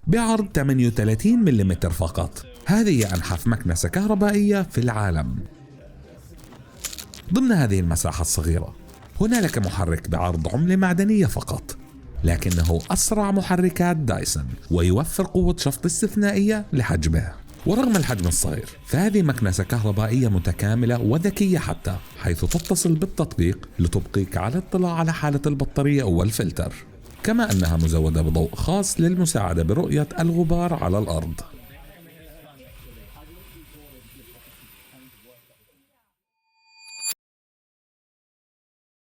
بعرض 38 ملم فقط. هذه هي أنحف مكنسة كهربائية في العالم. ضمن هذه المساحة الصغيرة هنالك محرك بعرض عملة معدنية فقط، لكنه أسرع محركات دايسون ويوفر قوة شفط استثنائية لحجمه. ورغم الحجم الصغير فهذه مكنسة كهربائية متكاملة وذكية حتى، حيث تتصل بالتطبيق لتبقيك على اطلاع على حالة البطارية والفلتر، كما أنها مزودة بضوء خاص للمساعدة برؤية الغبار على الأرض.